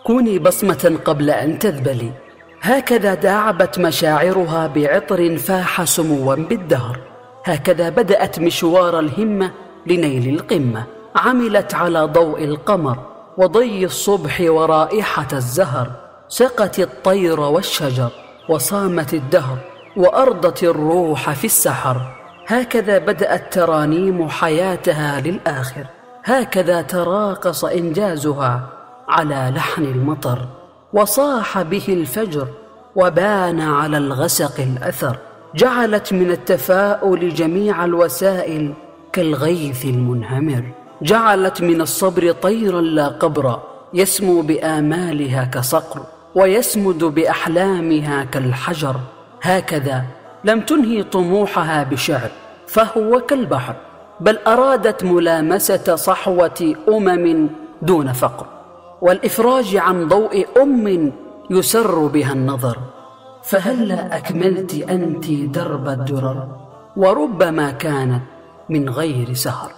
كوني بصمة قبل أن تذبلي. هكذا داعبت مشاعرها بعطر فاح سموا بالدهر. هكذا بدأت مشوار الهمة لنيل القمة. عملت على ضوء القمر وضي الصبح ورائحة الزهر. سقت الطير والشجر وصامت الدهر وأرضت الروح في السحر. هكذا بدأت ترانيم حياتها للآخر. هكذا تراقص إنجازها على لحن المطر، وصاح به الفجر وبان على الغسق الأثر. جعلت من التفاؤل جميع الوسائل كالغيث المنهمر. جعلت من الصبر طيرا لا قبر يسمو بآمالها كصقر ويسمد بأحلامها كالحجر. هكذا لم تنهي طموحها بشعر فهو كالبحر، بل أرادت ملامسة صحوة دون فقر، والإفراج عن ضوء يسر بها النظر. فهلا أكملت أنت درب الدرر وربما كانت من غير سهر.